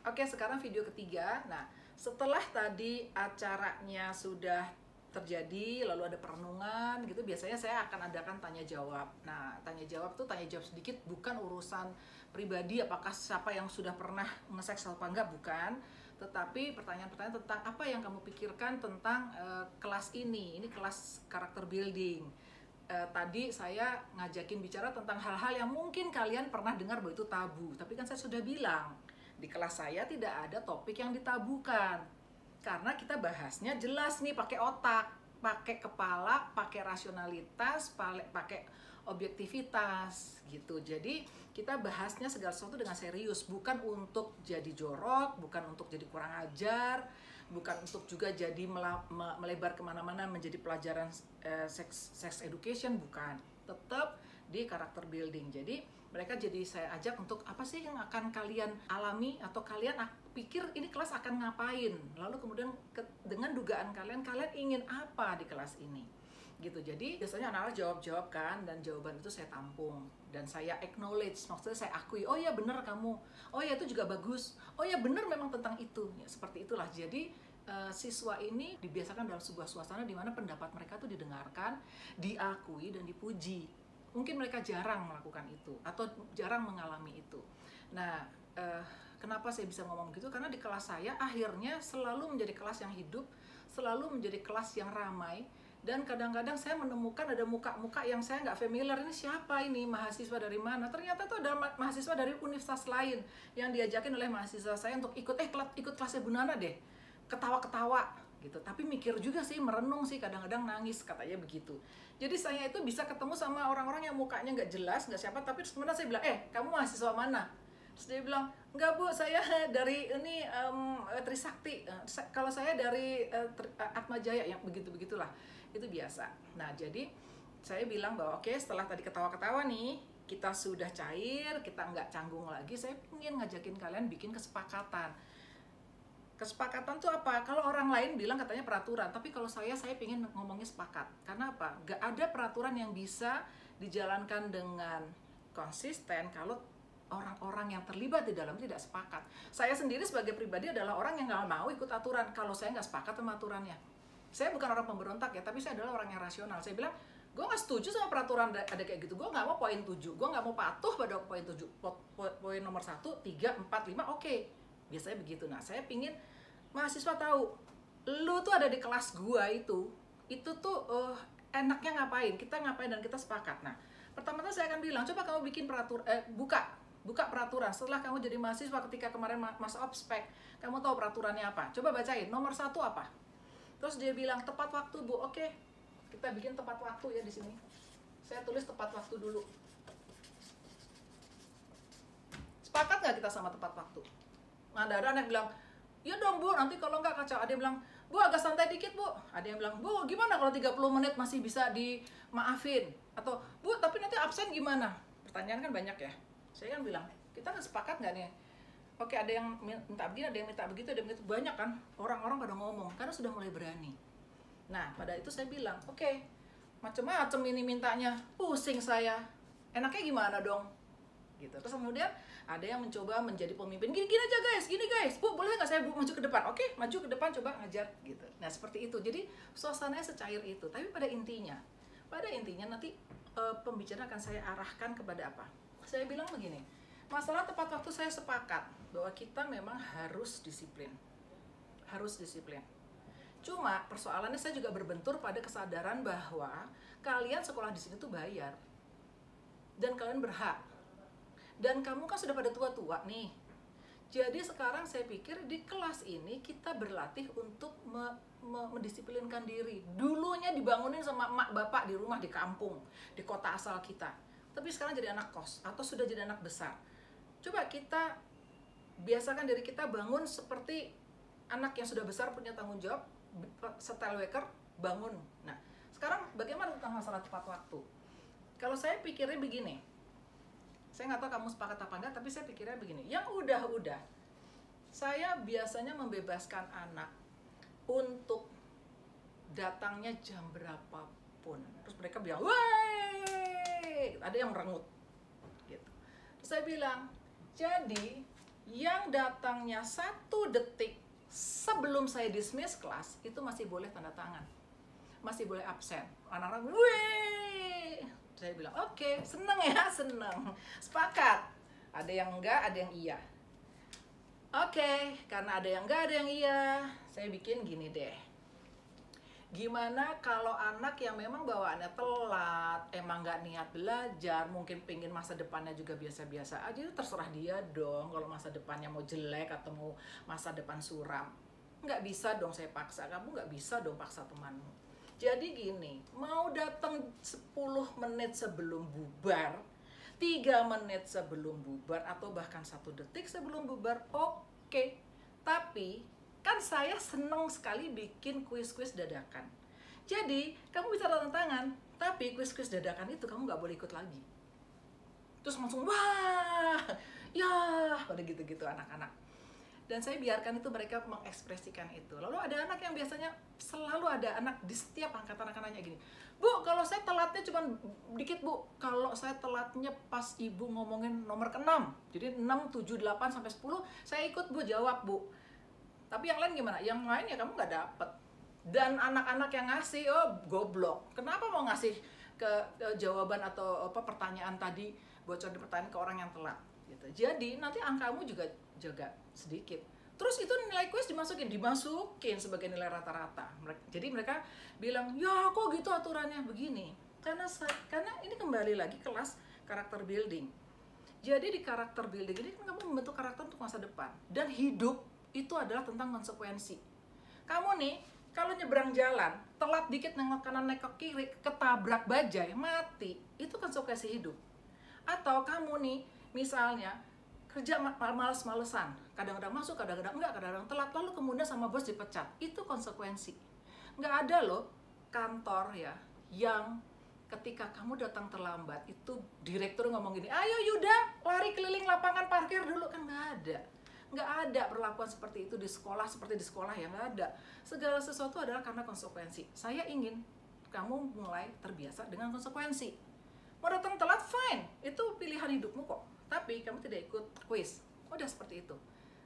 Oke, sekarang video ketiga. Nah, setelah tadi acaranya sudah terjadi, lalu ada perenungan gitu, biasanya saya akan adakan tanya jawab. Nah, tanya jawab tuh tanya jawab sedikit, bukan urusan pribadi apakah siapa yang sudah pernah nge-seks apa enggak, bukan. Tetapi pertanyaan-pertanyaan tentang apa yang kamu pikirkan tentang kelas ini kelas karakter building. Tadi saya ngajakin bicara tentang hal-hal yang mungkin kalian pernah dengar bahwa itu tabu. Tapi kan saya sudah bilang, di kelas saya tidak ada topik yang ditabukan. Karena kita bahasnya jelas nih, pakai otak, pakai kepala, pakai rasionalitas, pakai objektivitas gitu. Jadi kita bahasnya segala sesuatu dengan serius, bukan untuk jadi jorok, bukan untuk jadi kurang ajar, bukan untuk juga jadi melebar kemana-mana menjadi pelajaran sex education, bukan. Tetap di karakter building. Jadi mereka jadi saya ajak untuk apa sih yang akan kalian alami atau kalian pikir ini kelas akan ngapain, lalu kemudian dengan dugaan kalian ingin apa di kelas ini gitu. Jadi biasanya anak-anak jawab kan, dan jawaban itu saya tampung dan saya acknowledge, maksudnya saya akui, oh ya benar kamu, oh ya itu juga bagus, oh ya benar memang tentang itu ya, seperti itulah. Jadi siswa ini dibiasakan dalam sebuah suasana di mana pendapat mereka tuh didengarkan, diakui dan dipuji. Mungkin mereka jarang melakukan itu atau jarang mengalami itu. Nah, kenapa saya bisa ngomong gitu? Karena di kelas saya akhirnya selalu menjadi kelas yang hidup, selalu menjadi kelas yang ramai, dan kadang-kadang saya menemukan ada muka-muka yang saya nggak familiar. Ini siapa ini? Mahasiswa dari mana? Ternyata tuh ada mahasiswa dari universitas lain yang diajakin oleh mahasiswa saya untuk ikut kelasnya Bu Nana deh. Ketawa-ketawa gitu, tapi mikir juga sih, merenung sih, kadang-kadang nangis, katanya begitu. Jadi saya itu bisa ketemu sama orang-orang yang mukanya nggak jelas, nggak siapa, tapi terus kemudian saya bilang, kamu mahasiswa mana? Terus dia bilang, enggak Bu, saya dari ini Trisakti, kalau saya dari Atmajaya, yang begitu-begitulah, itu biasa. Nah, jadi saya bilang bahwa oke, setelah tadi ketawa-ketawa nih, kita sudah cair, kita nggak canggung lagi, saya ingin ngajakin kalian bikin kesepakatan. Kesepakatan tuh apa? Kalau orang lain bilang katanya peraturan, tapi kalau saya pingin ngomongnya sepakat. Karena apa? Gak ada peraturan yang bisa dijalankan dengan konsisten kalau orang-orang yang terlibat di dalam tidak sepakat. Saya sendiri sebagai pribadi adalah orang yang gak mau ikut aturan kalau saya nggak sepakat sama aturannya. Saya bukan orang pemberontak ya, tapi saya adalah orang yang rasional. Saya bilang, gue gak setuju sama peraturan ada kayak gitu. Gue gak mau poin 7, gue gak mau patuh pada poin 7. Poin nomor 1, 3, 4, 5, oke. Biasanya begitu. Nah, saya pingin mahasiswa tahu, lu tuh ada di kelas gua itu tuh enaknya ngapain, kita ngapain, dan kita sepakat. Nah, pertama-tama saya akan bilang, coba kamu bikin peraturan, buka peraturan. Setelah kamu jadi mahasiswa, ketika kemarin masuk ospek, kamu tahu peraturannya apa? Coba bacain. Nomor 1 apa? Terus dia bilang tepat waktu, Bu. Oke, kita bikin tepat waktu ya di sini. Saya tulis tepat waktu dulu. Sepakat nggak kita sama tepat waktu? Ada anak bilang, ya dong Bu, nanti kalau nggak kacau. Ada yang bilang, Bu agak santai dikit Bu. Ada yang bilang, Bu gimana kalau 30 menit masih bisa dimaafin? Atau, Bu tapi nanti absen gimana? Pertanyaan kan banyak ya. Saya kan bilang, kita nggak sepakat nggak nih? Oke, ada yang minta begini, ada yang minta begitu, ada yang begitu. Banyak kan orang-orang pada ngomong, karena sudah mulai berani. Nah, pada itu saya bilang, oke, macem-macem ini mintanya, pusing saya. Enaknya gimana dong? Gitu. Terus kemudian ada yang mencoba menjadi pemimpin, gini aja guys, gini guys, Bu boleh nggak saya maju ke depan? Oke, maju ke depan, coba ngajar gitu. Nah seperti itu, jadi suasananya secair itu. Tapi pada intinya nanti pembicaraan akan saya arahkan kepada apa? Saya bilang begini, masalah tepat waktu saya sepakat bahwa kita memang harus disiplin. Cuma persoalannya saya juga berbentur pada kesadaran bahwa kalian sekolah di sini tuh bayar dan kalian berhak. Dan kamu kan sudah pada tua-tua nih. Jadi sekarang saya pikir di kelas ini kita berlatih untuk mendisiplinkan diri. Dulunya dibangunin sama emak bapak di rumah, di kampung, di kota asal kita. Tapi sekarang jadi anak kos atau sudah jadi anak besar. Coba kita biasakan diri kita bangun seperti anak yang sudah besar, punya tanggung jawab, setel waker, bangun. Nah, sekarang bagaimana tentang masalah tepat waktu? Kalau saya pikirnya begini, saya nggak tahu kamu sepakat apa enggak, tapi saya pikirnya begini, yang udah, saya biasanya membebaskan anak untuk datangnya jam berapapun. Terus mereka bilang, "Woi!" Ada yang merengut gitu. Terus saya bilang, jadi yang datangnya 1 detik sebelum saya dismiss kelas, itu masih boleh tanda tangan, masih boleh absen. Anak-anak, wih, saya bilang oke, seneng ya, seneng, sepakat. Ada yang enggak, ada yang iya. Oke, karena ada yang enggak, ada yang iya, saya bikin gini deh. Gimana kalau anak yang memang bawaannya telat, emang nggak niat belajar, mungkin pengen masa depannya juga biasa-biasa aja, itu terserah dia dong. Kalau masa depannya mau jelek atau mau masa depan suram, nggak bisa dong saya paksa. Kamu nggak bisa dong paksa temanmu. Jadi gini, mau datang 10 menit sebelum bubar, 3 menit sebelum bubar, atau bahkan 1 detik sebelum bubar, oke. Tapi kan saya seneng sekali bikin kuis-kuis dadakan. Jadi kamu bisa tanda tangan, tapi kuis-kuis dadakan itu kamu nggak boleh ikut lagi. Terus langsung wah, ya, pada gitu-gitu anak-anak. Dan saya biarkan itu mereka mengekspresikan itu. Lalu ada anak yang biasanya, selalu ada anak di setiap angkatan akan nanya gini, Bu, kalau saya telatnya cuma dikit Bu, kalau saya telatnya pas ibu ngomongin nomor ke-6, jadi 6, 7, 8, sampai 10, saya ikut Bu, jawab Bu. Tapi yang lain gimana? Yang lain ya kamu nggak dapet. Dan anak-anak yang ngasih, oh goblok. Kenapa mau ngasih ke jawaban atau pertanyaan tadi, bocor di pertanyaan ke orang yang telat gitu. Jadi nanti angkamu juga jaga sedikit. Terus itu nilai kuis dimasukin sebagai nilai rata-rata. Jadi mereka bilang, ya kok gitu aturannya begini. Karena ini kembali lagi kelas karakter building. Jadi di karakter building ini kan kamu membentuk karakter untuk masa depan. Dan hidup itu adalah tentang konsekuensi. Kamu nih, kalau nyebrang jalan, telat dikit nengok kanan nengok kiri, ketabrak bajai, mati. Itu konsekuensi hidup. Atau kamu nih, misalnya kerja males-malesan, kadang-kadang masuk, kadang-kadang enggak, kadang-kadang telat, lalu kemudian sama bos dipecat. Itu konsekuensi. Nggak ada loh kantor ya yang ketika kamu datang terlambat, itu direktur ngomong gini, ayo Yuda, lari keliling lapangan parkir dulu, kan nggak ada. Nggak ada perlakuan seperti itu di sekolah, seperti di sekolah ya, nggak ada. Segala sesuatu adalah karena konsekuensi. Saya ingin kamu mulai terbiasa dengan konsekuensi. Mau datang telat, fine, itu pilihan hidupmu kok. Tapi kamu tidak ikut quiz, udah seperti itu.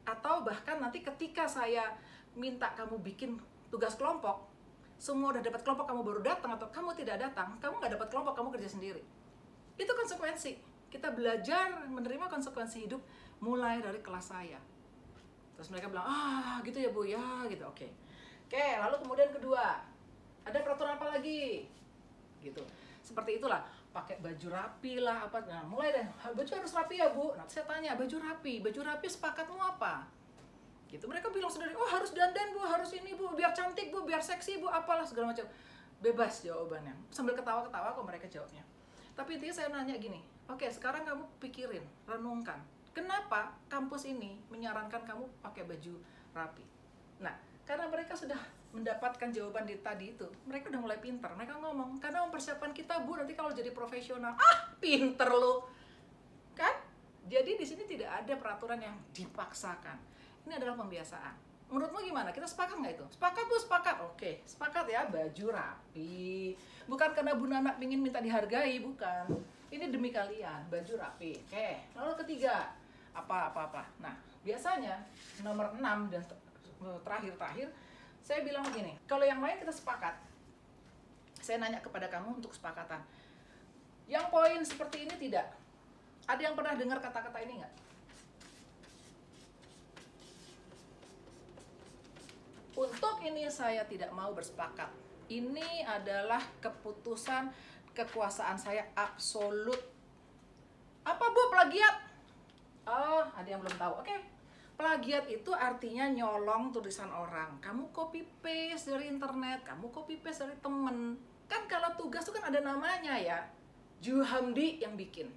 Atau bahkan nanti ketika saya minta kamu bikin tugas kelompok, semua udah dapat kelompok, kamu baru datang, atau kamu tidak datang, kamu nggak dapat kelompok, kamu kerja sendiri. Itu konsekuensi. Kita belajar menerima konsekuensi hidup mulai dari kelas saya. Terus mereka bilang, ah gitu ya Bu, ya gitu, oke. Oke, lalu kemudian kedua, ada peraturan apa lagi? Gitu. Seperti itulah, pakai baju rapi lah, apa. Nah, mulai deh, baju harus rapi ya Bu. Nah, saya tanya, baju rapi sepakatmu apa? Gitu. Mereka bilang sendiri, oh harus dandan Bu, harus ini Bu, biar cantik Bu, biar seksi Bu, apalah segala macam. Bebas jawabannya. Sambil ketawa-ketawa kok mereka jawabnya. Tapi intinya saya nanya gini, oke, sekarang kamu pikirin, renungkan. Kenapa kampus ini menyarankan kamu pakai baju rapi? Nah, karena mereka sudah mendapatkan jawaban di tadi itu, mereka udah mulai pintar. Mereka ngomong, karena mempersiapkan kita Bu, nanti kalau jadi profesional. Ah, pinter lo, kan? Jadi di sini tidak ada peraturan yang dipaksakan. Ini adalah pembiasaan. Menurutmu gimana? Kita sepakat nggak itu? Sepakat Bu, sepakat. Oke, sepakat ya, baju rapi. Bukan karena Bu Nana ingin minta dihargai, bukan. Ini demi kalian, baju rapi. Oke, lalu ketiga, apa. Nah, biasanya nomor 6 dan terakhir, saya bilang begini, kalau yang lain kita sepakat. Saya nanya kepada kamu untuk kesepakatan. Yang poin seperti ini tidak. Ada yang pernah dengar kata-kata ini nggak? Untuk ini saya tidak mau bersepakat. Ini adalah keputusan kekuasaan saya absolut. Apa Bu, plagiat? Oh, ada yang belum tahu. Oke. Plagiat itu artinya nyolong tulisan orang. Kamu copy paste dari internet, kamu copy paste dari temen. Kan kalau tugas itu kan ada namanya ya. Juhamdi yang bikin.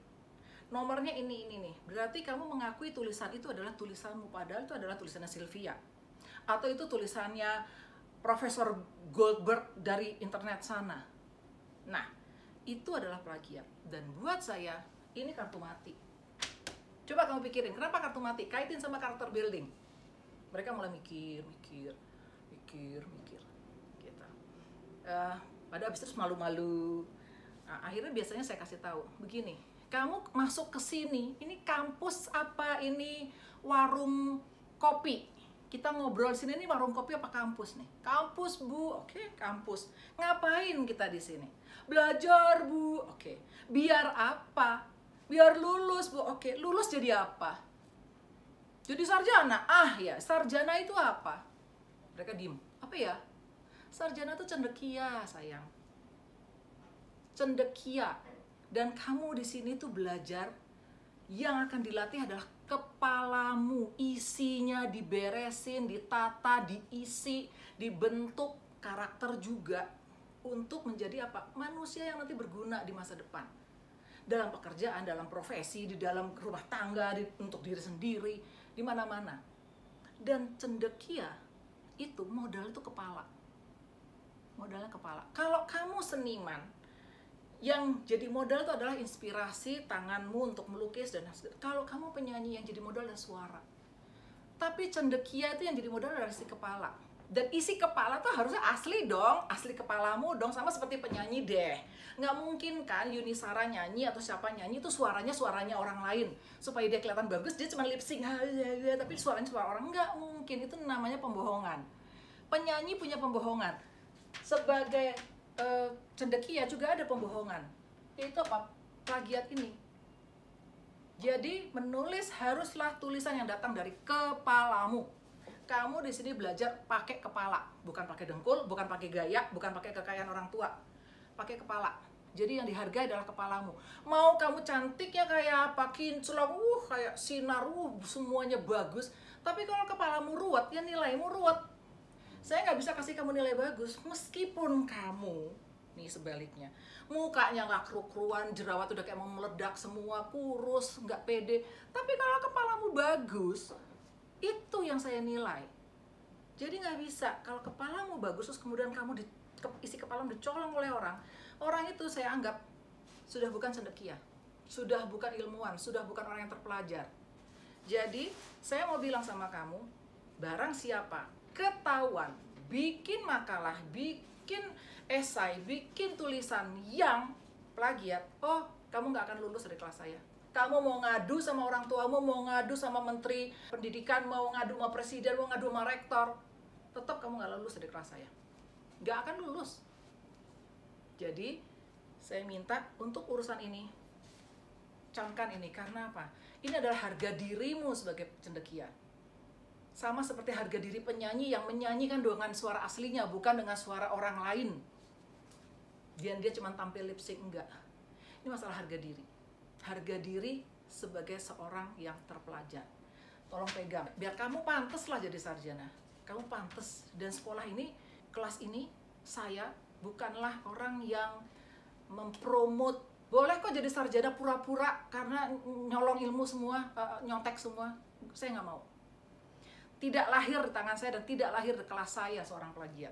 Nomornya ini nih. Berarti kamu mengakui tulisan itu adalah tulisanmu, padahal itu adalah tulisannya Sylvia. Atau itu tulisannya Profesor Goldberg dari internet sana. Nah, itu adalah plagiat. Dan buat saya, ini kartu mati. Coba kamu pikirin, kenapa kartu mati? Kaitin sama karakter building. Mereka mulai mikir. Gitu. Pada habis terus malu-malu. Nah, akhirnya biasanya saya kasih tahu, begini, Kamu masuk ke sini, ini kampus apa ini warung kopi? Kita ngobrol sini, ini warung kopi apa kampus nih? Kampus, Bu. Oke, kampus. Ngapain kita di sini? Belajar, Bu. Oke. Biar apa? Biar lulus, Bu. Oke, lulus jadi apa? Jadi sarjana. Ah ya, sarjana itu apa? Mereka diem. Apa ya? Sarjana itu cendekia, sayang. Cendekia. Dan kamu di sini tuh belajar, yang akan dilatih adalah kepalamu. Isinya diberesin, ditata, diisi, dibentuk karakter juga untuk menjadi apa? Manusia yang nanti berguna di masa depan. Dalam pekerjaan, dalam profesi, di dalam rumah tangga, untuk diri sendiri, di mana-mana. Dan cendekia itu modal itu kepala. Modalnya kepala. Kalau kamu seniman, yang jadi modal itu adalah inspirasi tanganmu untuk melukis dan kalau kamu penyanyi, yang jadi modal adalah suara. Tapi cendekia itu yang jadi modal adalah isi kepala. Dan isi kepala tuh harusnya asli dong, asli kepalamu dong, sama seperti penyanyi deh. Nggak mungkin kan Yuni Shara nyanyi atau siapa nyanyi itu suaranya orang lain supaya dia kelihatan bagus, dia cuma lip sync tapi suaranya suara orang. Nggak mungkin, itu namanya pembohongan. Penyanyi punya pembohongan. Sebagai cendekia juga ada pembohongan, yaitu apa? Plagiat ini. Jadi menulis haruslah tulisan yang datang dari kepalamu. Kamu di sini belajar pakai kepala, bukan pakai dengkul, bukan pakai gaya, bukan pakai kekayaan orang tua, pakai kepala. Jadi yang dihargai adalah kepalamu. Mau kamu cantiknya kayak apa, kinclong, kayak sinar, semuanya bagus, tapi kalau kepalamu ruwet, ya nilaimu ruwet. Saya nggak bisa kasih kamu nilai bagus, meskipun kamu, nih sebaliknya, mukanya nggak keruan, jerawat udah kayak mau meledak semua, kurus, nggak pede. Tapi kalau kepalamu bagus, itu yang saya nilai. Jadi nggak bisa, kalau kepalamu bagus, terus kemudian kamu isi kepalamu dicolong oleh orang, orang itu saya anggap sudah bukan cendekia, sudah bukan ilmuwan, sudah bukan orang yang terpelajar. Jadi saya mau bilang sama kamu, barang siapa ketahuan bikin makalah, bikin esai, bikin tulisan yang plagiat, kamu nggak akan lulus dari kelas saya. Kamu mau ngadu sama orang tuamu, mau ngadu sama menteri pendidikan, mau ngadu sama presiden, mau ngadu sama rektor, tetap kamu nggak lulus dari kelas saya. Nggak akan lulus. Jadi saya minta untuk urusan ini, camkan ini. Karena apa? Ini adalah harga dirimu sebagai cendekia. Sama seperti harga diri penyanyi yang menyanyikan dengan suara aslinya, bukan dengan suara orang lain. Dan dia cuma tampil lip sync, enggak. Ini masalah harga diri. Harga diri sebagai seorang yang terpelajar. Tolong pegang. Biar kamu pantas lah jadi sarjana. Kamu pantas. Dan sekolah ini, kelas ini, saya bukanlah orang yang mempromot. Boleh kok jadi sarjana pura-pura karena nyolong ilmu semua, nyontek semua. Saya nggak mau. Tidak lahir di tangan saya dan tidak lahir di kelas saya seorang plagiat.